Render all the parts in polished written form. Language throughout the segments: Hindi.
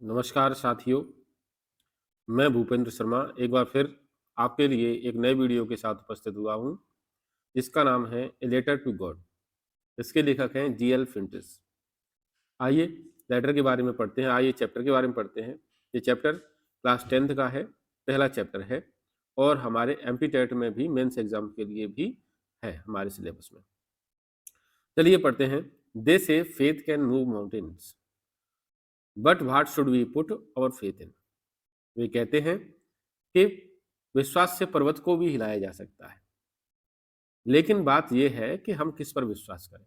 नमस्कार साथियों, मैं भूपेंद्र शर्मा एक बार फिर आपके लिए एक नए वीडियो के साथ उपस्थित हुआ हूँ, जिसका नाम है ए लेटर टू गॉड। इसके लेखक हैं जी एल फिंटिस। आइए लेटर के बारे में पढ़ते हैं, आइए चैप्टर के बारे में पढ़ते हैं। ये चैप्टर क्लास 10th का है, पहला चैप्टर है और हमारे एमपी टेट में भी मेंस एग्जाम के लिए भी है हमारे सिलेबस में। चलिए पढ़ते हैं। They say faith can move mountains but what should we put our faith in. वे कहते हैं कि विश्वास से पर्वत को भी हिलाया जा सकता है, लेकिन बात यह है कि हम किस पर विश्वास करें।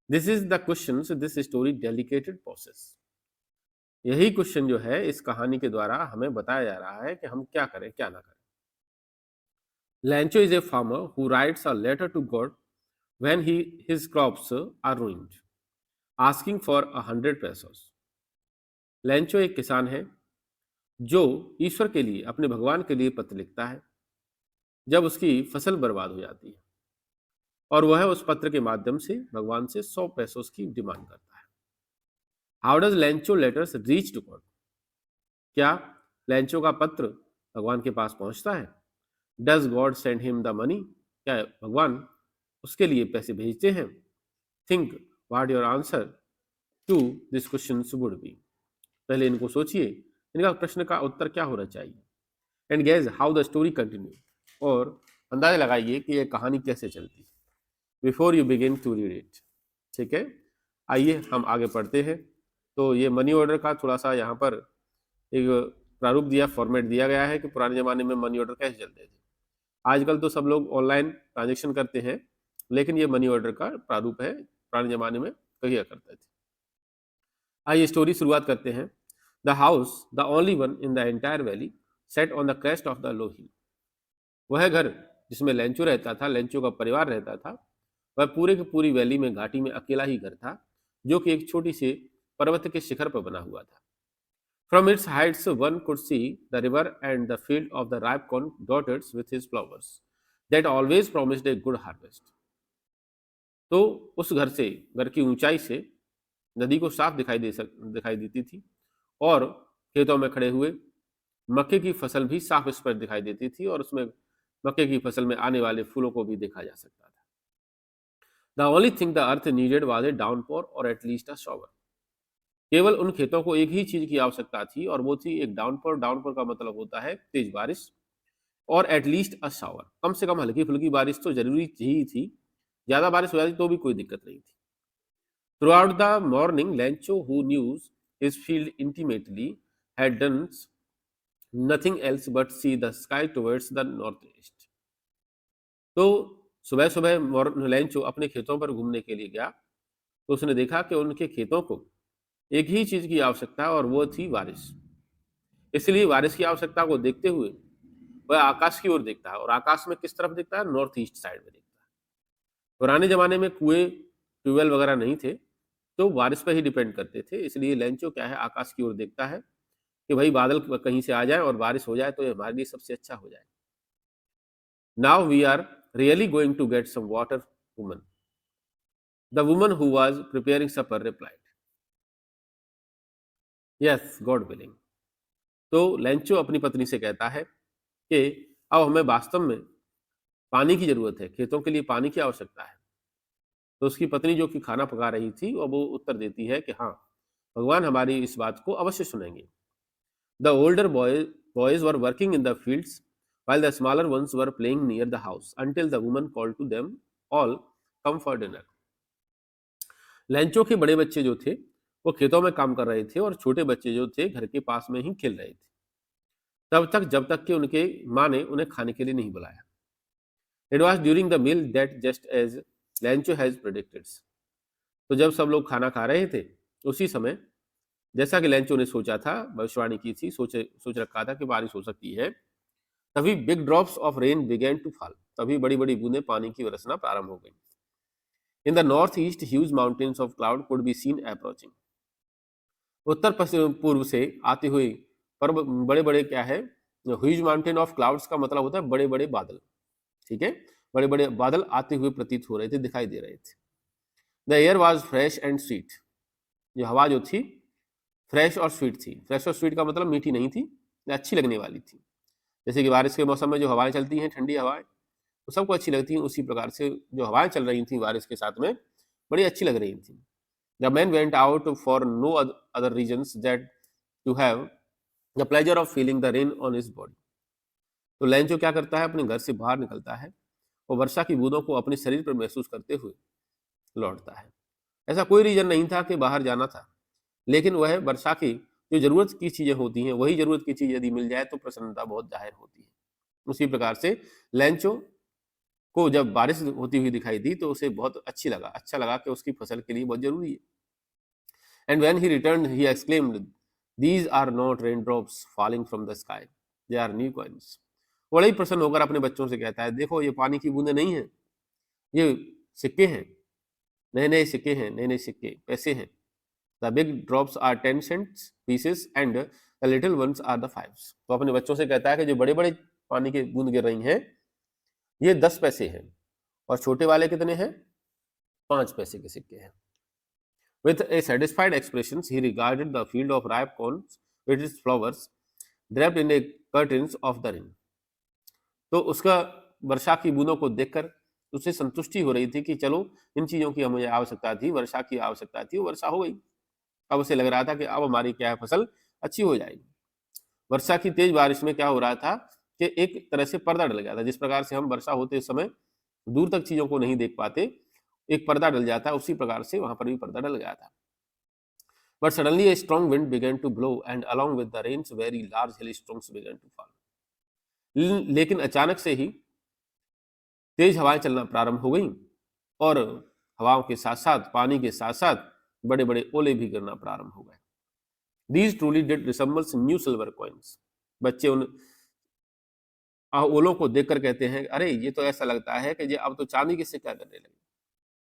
This is the question this story dedicated process. यही क्वेश्चन जो है इस कहानी के द्वारा हमें बताया जा रहा है कि हम क्या करें क्या ना करें। Lencho is a farmer who writes a letter to God when his crops are ruined, asking for 100 pesos। Lencho एक किसान है जो ईश्वर के लिए, अपने भगवान के लिए पत्र लिखता है जब उसकी फसल बर्बाद हो जाती है, और वह उस पत्र के माध्यम से भगवान से 100 पैसों की डिमांड करता है। How does Lencho letters reach to God. क्या लेंचो का पत्र भगवान के पास पहुंचता है। Does God send him the money. क्या भगवान उसके लिए पैसे भेजते हैं। Think what your answer to this question would be. पहले इनको सोचिए, इनका प्रश्न का उत्तर क्या होना चाहिए। And guess how the story continue. और अंदाजा लगाइए कि यह कहानी कैसे चलती है before you begin to read it. ठीक है, आइए हम आगे पढ़ते हैं। तो ये मनी ऑर्डर का थोड़ा सा यहाँ पर एक प्रारूप दिया, फॉर्मेट दिया गया है कि पुराने ज़माने में मनी ऑर्डर कैसे चलते थे। आजकल तो सब लोग ऑनलाइन ट्रांजेक्शन करते हैं, लेकिन ये मनी ऑर्डर का प्रारूप है, पुराने ज़माने में किया करते थे। आइए स्टोरी शुरुआत करते हैं। The house the only one in the entire valley set on the crest of the low hill. वह घर जिसमें लेंचो रहता था, लेंचो का परिवार रहता था, वह पूरे की पूरी वैली में, घाटी में अकेला ही घर था, जो कि एक छोटी सी पर्वत के शिखर पर बना हुआ था। From its Heights one could see the river and the field of the ripe corn dotted with his flowers that always promised a good harvest. तो उस घर से, घर की ऊंचाई से नदी को साफ दिखाई देती थी, और खेतों में खड़े हुए मक्के की फसल भी साफ इस पर दिखाई देती थी, और उसमें मक्के की फसल में आने वाले फूलों को भी देखा जा सकता था। The only thing the earth needed was a downpour और एट लीस्ट अ शॉवर। केवल उन खेतों को एक ही चीज की आवश्यकता थी, और वो थी एक डाउनपोर। डाउनपोर का मतलब होता है तेज बारिश, और एटलीस्ट अ शावर, कम से कम हल्की फुल्की बारिश तो जरूरी ही थी। ज्यादा बारिश हो जाती तो भी कोई दिक्कत नहीं थी। Through out the morning Lencho, who news his field intimately, had done nothing else but see the sky towards the northeast। तो सुबह सुबह लेंचो अपने खेतों पर घूमने के लिए गया, तो उसने देखा कि उनके खेतों को एक ही चीज की आवश्यकता है, और वो थी बारिश। इसलिए बारिश की आवश्यकता को देखते हुए वह आकाश की ओर देखता है, और आकाश में किस तरफ देखता है, नॉर्थ ईस्ट साइड में देखता है। पुराने जमाने में कुएं, ट्यूबवेल वगैरह नहीं थे, तो बारिश पर ही डिपेंड करते थे। इसलिए लेंचो क्या है, आकाश की ओर देखता है कि भाई बादल कहीं से आ जाए और बारिश हो जाए तो ये हमारे लिए सबसे अच्छा हो जाए। Now we are really going to get some water woman. The woman who was preparing supper replied, yes God willing. तो लेंचो अपनी पत्नी से कहता है कि अब हमें वास्तव में पानी की जरूरत है, खेतों के लिए पानी की आवश्यकता है। तो उसकी पत्नी जो कि खाना पका रही थी, और वो उत्तर देती है कि हाँ, भगवान हमारी इस बात को अवश्य सुनेंगे। The older boys were working in the fields while the smaller ones were playing near the house until the woman called to them all come for dinner। लैंचो के बड़े बच्चे जो थे वो खेतों में काम कर रहे थे, और छोटे बच्चे जो थे घर के पास में ही खेल रहे थे, तब तक जब तक कि उनके माँ ने उन्हें खाने के लिए नहीं बुलाया। It was during the meal that just as Lencho has predicted. तो जब सब लोग खाना खा रहे थे, उसी समय, जैसा कि लैंचो ने सोचा था, भविष्यवाणी की थी, सोच रखा था कि बारिश हो सकती है, तभी big drops of rain began to fall. तभी बड़ी बड़ी बूंदें पानी की बरसना प्रारंभ हो गई। In the north east huge mountains of cloud could be seen approaching. उत्तर पश्चिम पूर्व से आते हुए पर्व बड़े बड़े क्या है, ह्यूज माउंटेन ऑफ क्लाउड्स का मतलब होता है बड़े बड़े बादल। ठीक है, बड़े बड़े बादल आते हुए प्रतीत हो रहे थे, दिखाई दे रहे थे। The air was fresh and sweet. जो हवा जो थी फ्रेश और स्वीट थी। फ्रेश और स्वीट का मतलब मीठी नहीं थी, अच्छी लगने वाली थी। जैसे कि बारिश के मौसम में जो हवाएं चलती हैं, ठंडी हवाएं, वो सबको अच्छी लगती हैं, उसी प्रकार से जो हवाएं चल रही थी बारिश के साथ में, बड़ी अच्छी लग रही थी। The man went out for no other reasons that to have the pleasure of feeling the rain on his body. तो लैंचो क्या करता है, अपने घर से बाहर निकलता है और वर्षा की बूंदों को अपने शरीर पर महसूस करते हुए लौटता है। ऐसा कोई रीजन नहीं था कि बाहर जाना था, लेकिन वह वर्षा की जो जरूरत की चीजें होती हैं, वही जरूरत की चीज यदि मिल जाए तो प्रसन्नता बहुत जाहिर होती है। उसी प्रकार से लैंचो को जब बारिश होती हुई दिखाई दी तो उसे बहुत अच्छा लगा कि उसकी फसल के लिए बहुत जरूरी है। And when he returned he exclaimed, these are not rain drops falling from the sky, they are new coins. बड़ा ही प्रसन्न होकर अपने बच्चों से कहता है, देखो ये पानी की बूंदें नहीं है, ये सिक्के हैं, नए नए सिक्के हैं, नए नए सिक्के पैसे हैं। The big drops are 10 cents pieces and the little ones are the fives. तो अपने बच्चों से कहता है कि जो बड़े बड़े पानी के बूंद गिर रही हैं, ये 10 पैसे हैं, और छोटे वाले कितने हैं, 5 पैसे के सिक्के हैं। With a satisfied expression, he regarded the field of ripe corn with its flowers draped in a curtains of the rain. तो उसका वर्षा की बूंदों को देखकर उसे संतुष्टि हो रही थी कि चलो, इन चीजों की हमें आवश्यकता थी, वर्षा की आवश्यकता थी, वर्षा हो गई। अब उसे लग रहा था कि अब हमारी क्या है, फसल अच्छी हो जाएगी। वर्षा की तेज बारिश में क्या हो रहा था कि एक तरह से पर्दा डल गया था। जिस प्रकार से हम वर्षा होते समय दूर तक चीजों को नहीं देख पाते, एक पर्दा डल जाता है, उसी प्रकार से वहां पर भी पर्दा डल गया था। But suddenly a strong wind began to blow, and along with the rains, very large hailstones began to fall. लेकिन अचानक से ही तेज हवाएं चलना प्रारंभ हो गई, और हवाओं के साथ साथ, पानी के साथ साथ बड़े बड़े ओले भी गिरना प्रारंभ हो गए। These truly did resemble new silver coins. बच्चे उन ओलों को देखकर कहते हैं, अरे ये तो ऐसा लगता है कि ये अब तो चांदी के सिक्का करने लगे।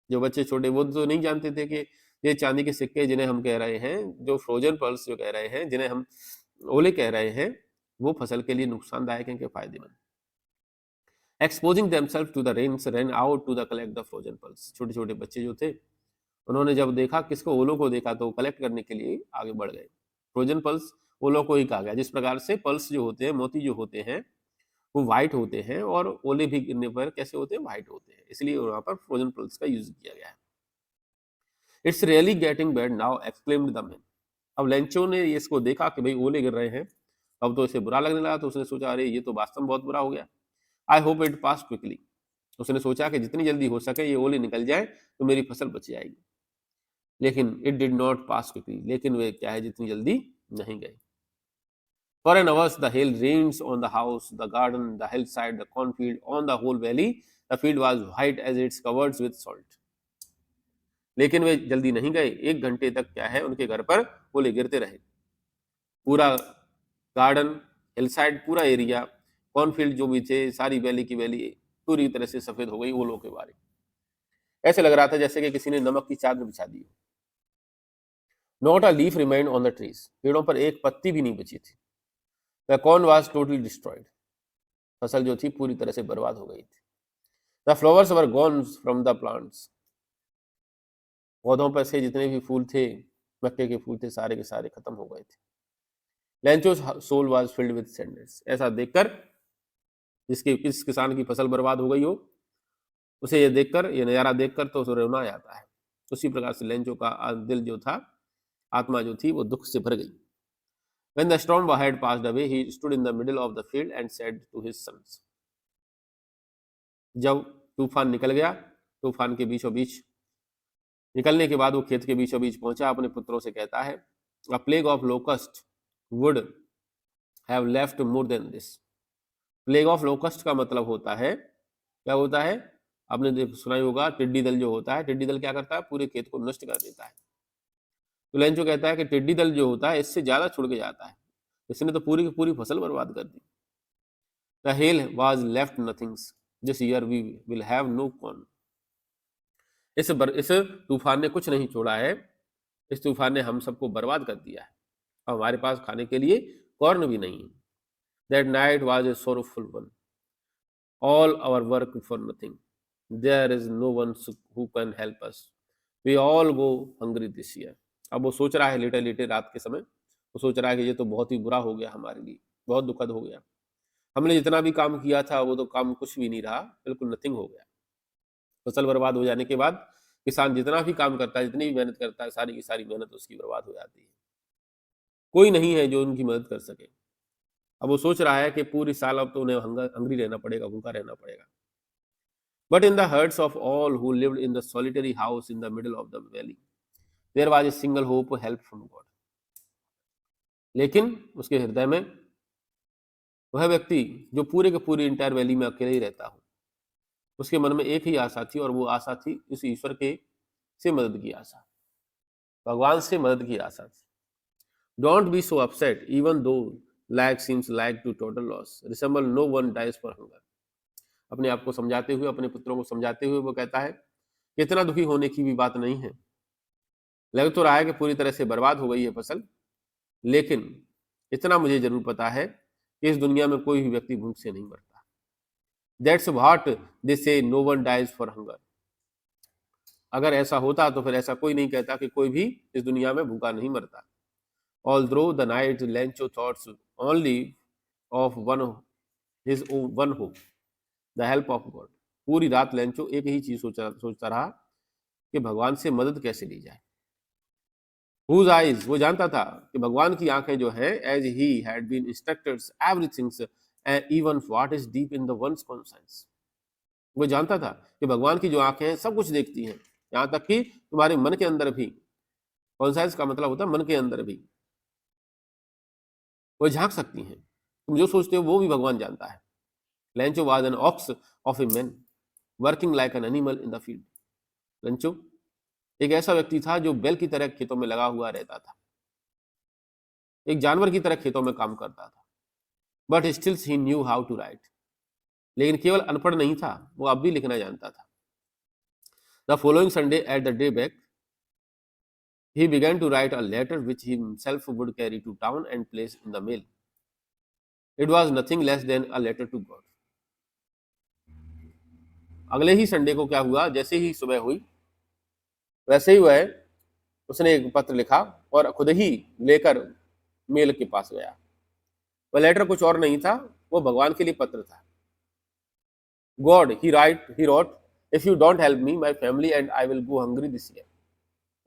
जो बच्चे छोटे, वो तो नहीं जानते थे कि ये चांदी के सिक्के जिन्हें हम कह रहे हैं, जो फ्रोजन पर्ल्स जो कह रहे हैं, जिन्हें हम ओले कह रहे हैं, वो फसल के लिए नुकसानदायक हैं कि फायदेमंद। Exposing themselves to the rains run out to the collect the frozen pearls. छोटे छोटे बच्चे जो थे, उन्होंने जब देखा किसको, ओलों को देखा, तो कलेक्ट करने के लिए आगे बढ़ गए। फ्रोजन पर्ल्स ओलों को ही कहा गया। जिस प्रकार से पर्ल्स जो होते हैं, मोती जो होते हैं, वो व्हाइट होते हैं, और ओले भी गिरने पर कैसे होते हैं, व्हाइट होते हैं, इसलिए वहां पर फ्रोजन पर्ल्स का यूज किया गया है। It's really getting bad now, exclaimed the man. अब लेंचो ने इसको देखा कि भाई ओले गिर रहे हैं, अब तो इसे बुरा लगने लगा। तो उसने सोचा, अरे ये तो वास्तव में बहुत बुरा हो गया। I hope it pass quickly. उसने सोचा कि जितनी जल्दी हो सके ये ओले निकल जाए तो मेरी फसल बच जाएगी। लेकिन it did not pass quickly, लेकिन वे क्या है, जितनी जल्दी नहीं गए। For an hours the hail rains on the house, the garden, the hill side, the cornfield, on the whole valley. The field was white as its covered with salt. लेकिन वे जल्दी नहीं गए। 1 घंटे तक क्या है, उनके घर पर ओले गिरते रहे। पूरा गार्डन, हिलसाइड, पूरा एरिया, कॉर्नफील्ड जो भी थे, सारी वैली की वैली पूरी तरह से सफेद हो गई ओलों के बारे। ऐसे लग रहा था जैसे कि किसी ने नमक की चादर बिछा दी। Not a leaf remained on the trees. पेड़ों पर एक पत्ती भी नहीं बची थी। The corn was totally destroyed. फसल जो थी पूरी तरह से बर्बाद हो गई थी। The flowers were gone from the plants. पौधों पर से जितने भी फूल थे, मक्के के फूल थे, सारे के सारे खत्म हो गए थे। Lencho's soul was filled with sadness. ऐसा देखकर, जिसके किस किसान की फसल बर्बाद हो गई हो, उसे ये देखकर, ये नज़ारा देखकर तो उसे रोना आता है। उसी प्रकार से लेंचो का दिल जो था, आत्मा जो थी, वो दुख से भर गई। When the storm had passed away, he stood in the middle of the field and said to his sons. जब तूफान निकल गया, तूफान के बीचों बीच निकलने के बाद वो खेत के बीचों बीच पहुंचा, अपने पुत्रों से कहता है, A plague of locust would have left more than this. Plague of locust का मतलब होता है, क्या होता है, आपने सुना ही होगा, टिड्डी दल जो होता है, टिड्डी दल क्या करता है, पूरे खेत को नष्ट कर देता है। तो लेंचो कहता है कि टिड्डी दल जो होता है, इससे ज्यादा छुड़ के जाता है, इसने तो पूरी की पूरी फसल बर्बाद कर दी। The hail was left nothings, this year we will have no corn. इस तूफान ने कुछ नहीं छोड़ा है, इस तूफान ने हम सबको बर्बाद कर दिया है, और हमारे पास खाने के लिए कॉर्न भी नहीं है। That night was a sorrowful one, all our work for nothing, there is no one who can help us, we all go hungry this year। अब वो सोच रहा है लेटे लेटे रात के समय, वो सोच रहा है कि ये तो बहुत ही बुरा हो गया हमारे लिए, बहुत दुखद हो गया। हमने जितना भी काम किया था वो तो काम कुछ भी नहीं रहा, बिल्कुल नथिंग हो गया। फसल बर्बाद हो जाने के बाद किसान जितना भी काम करता है, जितनी भी मेहनत करता है, सारी की सारी मेहनत उसकी बर्बाद हो जाती है। कोई नहीं है जो उनकी मदद कर सके। अब वो सोच रहा है कि पूरी साल अब तो उन्हें हंगरी रहना पड़ेगा, भूखा रहना पड़ेगा। But in the hearts of all who lived in the solitary house in the middle of the valley there was a single hope, help from God. लेकिन उसके हृदय में वह व्यक्ति जो पूरे के पूरी इंटायर वैली में अकेले ही रहता हो, उसके मन में एक ही आशा थी, और वो आशा थी उस ईश्वर के से मदद की आशा, भगवान से मदद की आशा थी। Don't be so upset even though life seems like to total loss, resemble no one dies for hunger. अपने आप को समझाते हुए, अपने पुत्रों को समझाते हुए वो कहता है कि इतना दुखी होने की भी बात नहीं है। लग तो रहा है कि पूरी तरह से बर्बाद हो गई है फसल, लेकिन इतना मुझे जरूर पता है कि इस दुनिया में कोई भी व्यक्ति भूख से नहीं मरता। That's what they say no one dies for hunger. अगर ऐसा होता तो फिर ऐसा कोई नहीं कहता कि कोई भी इस दुनिया में भूखा नहीं मरता। Although the night Lencho thoughts only of his one hope, the help of God. पूरी रात लेंचो एक ही चीज सोचता रहा कि भगवान से मदद कैसे ली जाए। Whose eyes, वो जानता था कि भगवान की आंखें जो हैं, as he had been instructed everything and even what is deep in the one's conscience. वो जानता था कि भगवान की जो आंखें हैं सब कुछ देखती हैं, यहाँ तक कि तुम्हारे मन के अंदर भी। कॉन्साइंस का मतलब होता है मन के अंदर भी, वो झांक सकती हैं। तुम जो सोचते हो वो भी भगवान जानता है। Lencho was an ox of a man working like an animal in the field. Lencho एक ऐसा व्यक्ति था जो बैल की तरह खेतों में लगा हुआ रहता था, एक जानवर की तरह खेतों में काम करता था। But still he knew how to write, लेकिन केवल अनपढ़ नहीं था, वो अब भी लिखना जानता था। The following Sunday at the day back he began to write a letter which he himself would carry to town and place in the mail. It was nothing less than a letter to God. अगले ही संडे को क्या हुआ, जैसे ही सुबह हुई वैसे ही वह उसने एक पत्र लिखा और खुद ही लेकर मेल के पास गया। वह लेटर कुछ और नहीं था, वो भगवान के लिए पत्र था। God, he wrote, if you don't help me, my family and I will go hungry this year.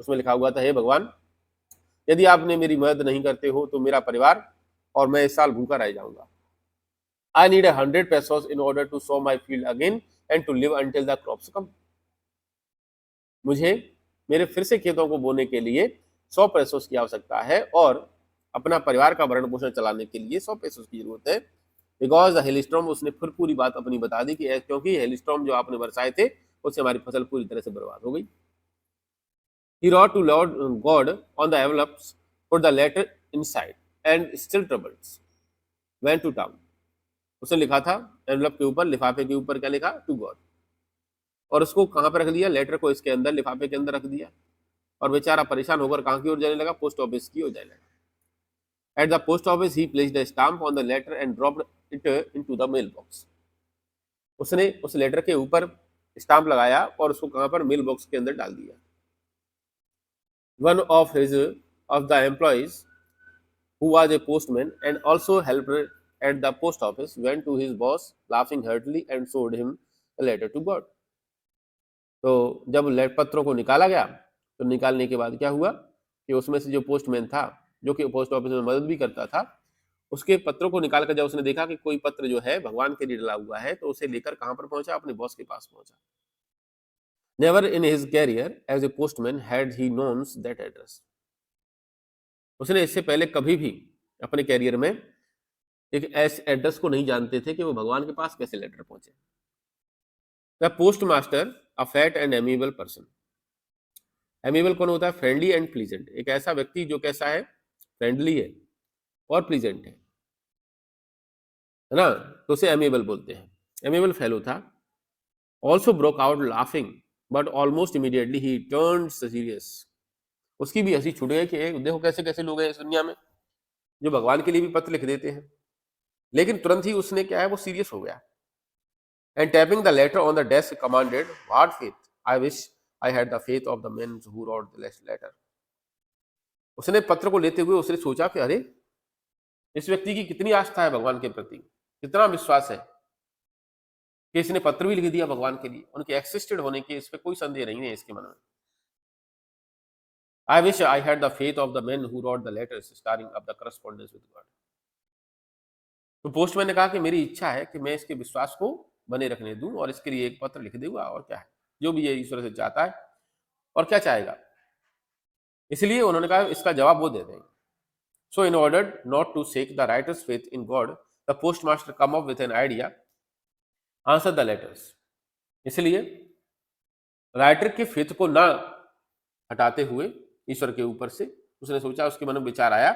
उसमें लिखा हुआ था, हे भगवान, यदि आपने मेरी मदद नहीं करते हो तो मेरा परिवार और मैं इस साल भूखा रह जाऊंगा। I need 100 pesos in order to sow my field again and to live until the crops come. मुझे मेरे फिर से खेतों को बोने के लिए 100 पैसों की आवश्यकता है और अपना परिवार का भरण पोषण चलाने के लिए 100 पैसों की जरूरत है। बिकॉज द हेलस्टॉर्म, उसने फिर पूरी बात अपनी बता दी कि क्योंकि हेलस्टॉर्म जो आपने बरसाए थे उससे हमारी फसल पूरी तरह से बर्बाद हो गई। He wrote to Lord God on the envelopes, put the letter inside, and still troubles. Went to town. उसने लिखा था एनवलप के ऊपर, लिफाफे के ऊपर क्या लिखा, टू गॉड, और उसको कहाँ पर रख दिया, लेटर को इसके अंदर लिफाफे के अंदर रख दिया, और बेचारा परेशान होकर कहाँ की ओर जाने लगा, पोस्ट ऑफिस की ओर जाने लगा। At the post office he placed a stamp on the letter and dropped it into the mail box. उसने उस लेटर के ऊपर स्टाम्प लगाया और उसको कहाँ पर, मेल बॉक्स के अंदर डाल दिया। One of the employees who was a postman and also helped at the post office went to his boss laughing heartily and showed him a letter to God. तो जब पत्रों को निकाला गया तो निकालने के बाद क्या हुआ कि उसमें से जो पोस्टमैन था, जो कि पोस्ट ऑफिस में मदद भी करता था, उसके पत्रों को निकाल कर जब उसने देखा कि कोई पत्र जो है भगवान के लिए डला हुआ है, तो उसे लेकर कहां पर पहुंचा, अपने बॉस के पास पहुंचा। Never in his career as a postman had he knowns that address. उसने इससे पहले कभी भी अपने कैरियर में एक ऐसे एड्रेस को नहीं जानते थे कि वो भगवान के पास कैसे लेटर पहुंचे। The post master a fat and amiable person. Amiable कौन होता है, फ्रेंडली एंड प्लीजेंट। एक ऐसा व्यक्ति जो कैसा है, फ्रेंडली है और प्लीजेंट है ना, तो उसे एमिएबल बोलते हैं। एमिएबल फेलो था। Also broke out laughing but almost immediately he turned serious. उसकी भी हंसी छूट गई कि देखो कैसे कैसे लोग हैं इस दुनिया में जो भगवान के लिए भी पत्र लिख देते हैं, लेकिन तुरंत ही उसने क्या है, वो सीरियस हो गया। And tapping the letter on the desk commanded, what faith, I wish I had the faith of the man who wrote the letter. उसने पत्र को लेते हुए उसने सोचा कि अरे, इस व्यक्ति की कितनी आस्था है भगवान के प्रति, कितना विश्वास है कि इसने पत्र भी लिख दिया भगवान के लिए, उनके एक्सिस्टेड होने के इस पे कोई संदेह नहीं है इसके मन में। आई wish I had the faith of the man who rot the letters starring up the correspondence with God. तो पोस्टमैन ने कहा कि मेरी इच्छा है कि मैं इसके विश्वास को बने रखने दूं और इसके लिए एक पत्र लिख दूंगा, और क्या है, जो भी ये ईश्वर से चाहता है और क्या चाहेगा। इसलिए उन्होंने कहा इसका जवाब वो दे देंगे। So in order not to shake the writer's faith in God, the post master come up with an idea, answer the letters. इसलिए राइटर के फेथ को ना हटाते हुए ईश्वर के ऊपर से उसने सोचा, उसके मन में विचार आया,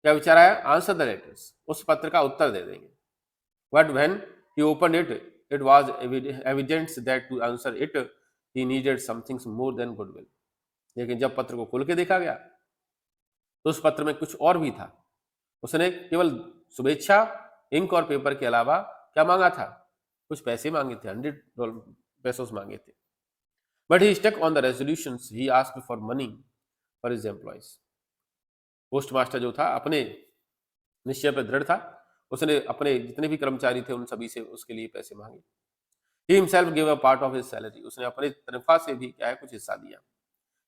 क्या विचार आया, आंसर द लेटर्स, उस पत्र का उत्तर दे देंगे। But when he opened it was evident that to answer it he needed something more than goodwill. लेकिन जब पत्र को खोल के देखा गया तो उस पत्र में कुछ और भी था। उसने केवल शुभेच्छा, इंक और पेपर के अलावा क्या मांगा था, कुछ पैसे मांगे थे, $100 मांगे थे। But he stuck on the resolutions he asked for money for his employees. Post master जो था अपने निश्चय पर दृढ़ था, उसने अपने जितने भी कर्मचारी थे उन सभी से उसके लिए पैसे मांगे। He himself gave a part of his salary, उसने अपने तनख्वाह से भी क्या है कुछ हिस्सा दिया।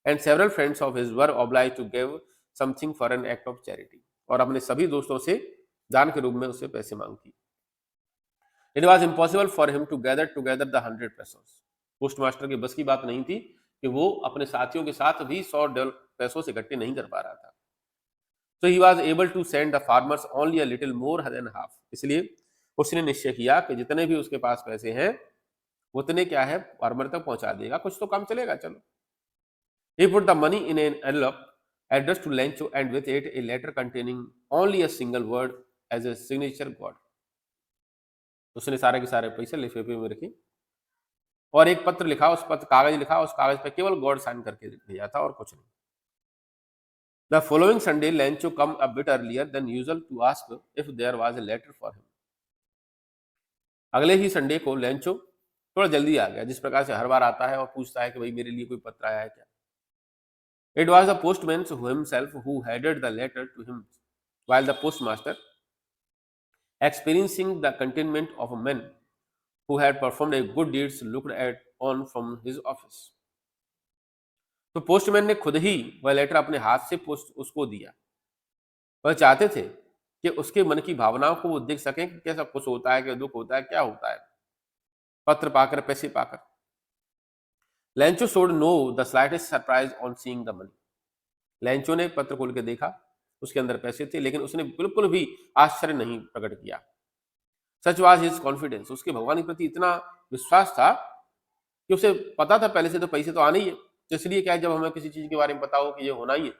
And several friends of his were obliged to give something for an act of charity, और अपने सभी दोस्तों से दान के रूप में उससे पैसे मांगी। It was impossible for him to gather together the $100। Post master की बस की बात नहीं थी कि वो अपने साथियों के साथ भी $100 इकट्ठे नहीं कर पा रहा था। So he was able to send the farmers only a little more than half। इसलिए उसने निश्चय किया कि जितने भी उसके पास पैसे हैं उतने क्या है फार्मर तक पहुंचा देगा, कुछ तो काम चलेगा। चलो, he put the money in an envelope addressed to Lencho and with it a letter containing only a single word as a signature God। उसने सारे के सारे पैसे लिफाफे में रखे और एक पत्र लिखा, उस पत्र कागज लिखा, उस कागज पे केवल गॉड साइन करके भेजा था और कुछ नहीं। The following Sunday, Lencho come a bit earlier than usual to ask if there was a letter for him। अगले ही संडे को लेंचो थोड़ा जल्दी आ गया, जिस प्रकार से हर बार आता है और पूछता है कि भाई मेरे लिए कोई पत्र आया है क्या। It was the postman himself who handed the letter to him, while the postmaster, experiencing the contentment of a man who had performed a good deeds, looked at on from his office। तो पोस्टमैन ने खुद ही वह लेटर अपने हाथ से पोस्ट उसको दिया। वह चाहते थे कि उसके मन की भावनाओं को वो देख सकें कि कैसा खुश होता है, क्या दुख होता है, क्या होता है पत्र पाकर, पैसे पाकर। Lencho showed no the slightest surprise on seeing the money। Lencho ने पत्र खोल के देखा, उसके अंदर पैसे थे, लेकिन उसने बिल्कुल भी आश्चर्य नहीं प्रकट किया। सच वाज हिज कॉन्फिडेंस, उसके भगवान के प्रति इतना विश्वास था कि उसे पता था पहले से तो पैसे तो आने ही है, तो इसलिए क्या है, जब हमें किसी चीज के बारे में पता हो कि ये होना ही है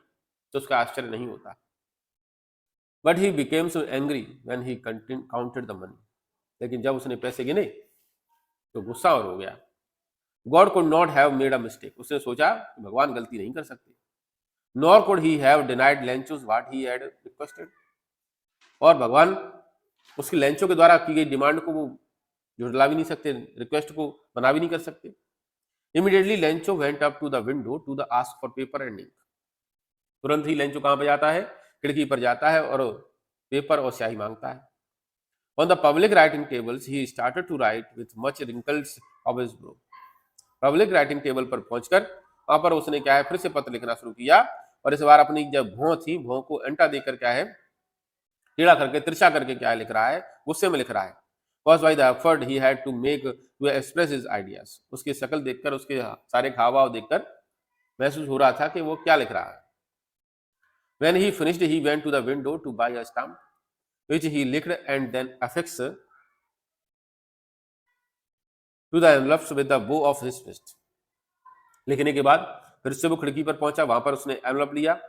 तो उसका आश्चर्य नहीं होता। But he became so angry when he counted the money. लेकिन जब उसने पैसे गिने तो गुस्सा और हो गया। God could not have made a mistake, उसने सोचा कि भगवान गलती नहीं कर सकते। Nor could he have denied Lencho what he had requested, और भगवान उसकी लेंचो के द्वारा की गई डिमांड को वो झुठला भी नहीं सकते, रिक्वेस्ट को मना भी नहीं कर सकते। Immediately Lencho went up to the window to the ask for paper and ink. तुरंत ही लेंचो कहां पर जाता है, खिड़की पर जाता है और पेपर और स्याही मांगता है। On the public writing tables he started to write with much wrinkles of his brow. Public writing table पर पहुंचकर वहां पर उसने क्या है फिर से पत्र लिखना शुरू किया, और इस बार अपनी जब भौं थी, भौं को अंटा देकर क्या है टेढ़ा करके, तिरछा करके क्या लिख रहा है, गुस्से में लिख रहा है। Caused by the effort he had to make to express his ideas। उसकी शक्ल देखकर, उसके सारे हाव भाव देखकर महसूस हो रहा था कि वो क्या लिख रहा है। When he finished, he went to the window to buy a stamp, which he licked and then affixed to the envelopes with the bow of his fist। लिखने के बाद फिर से वो खिड़की पर पहुंचा, वहां पर उसने एनवलप लिया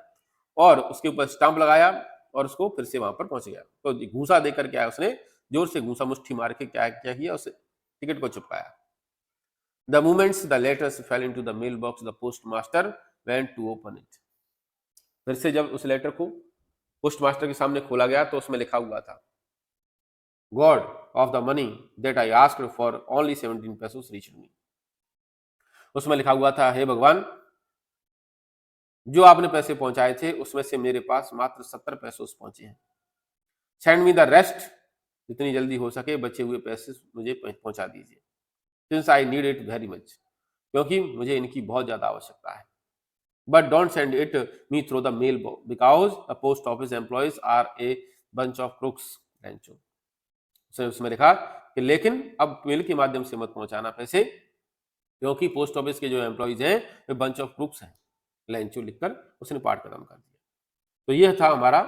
और उसके ऊपर स्टाम्प लगाया और उसको फिर से वहां पर पहुंच गया। तो घूसा देकर क्या है उसने जोर से घूसा मुट्ठी मार के क्या किया, उसे टिकट को चिपकाया। The moments the letters fell into the mail box, the post master went to open it. फिर से जब उस लेटर को पोस्ट मास्टर के सामने खोला गया तो उसमें लिखा हुआ था, God of the money that I asked for only 17 pesos reached me. उसमें लिखा हुआ था, हे भगवान, जो आपने पैसे पहुंचाए थे उसमें से मेरे पास मात्र 70 पैसे पहुंचे हैं। सेंड मी द रेस्ट, जितनी जल्दी हो सके बचे हुए पैसे मुझे पहुंचा दीजिए। Since I need it very much, क्योंकि मुझे इनकी बहुत ज्यादा आवश्यकता है। But don't send it me through the mail because the post office employees are a bunch of crooks. Lencho उसमें लिखा कि लेकिन अब मेल के माध्यम से मत पहुंचाना पैसे, क्योंकि पोस्ट ऑफिस के जो एम्प्लॉयज हैं वे बंच ऑफ क्रुक्स हैं। लेंचो लिखकर उसने पाठ खत्म कर दिया। तो यह था हमारा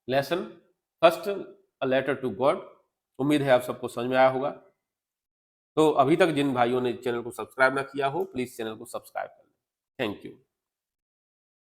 lesson first, a letter to God. उम्मीद है आप सबको समझ में आया होगा। तो अभी तक जिन भाइयों ने चैनल को सब्सक्राइब ना किया हो, प्लीज चैनल को सब्सक्राइब कर लें। Thank you.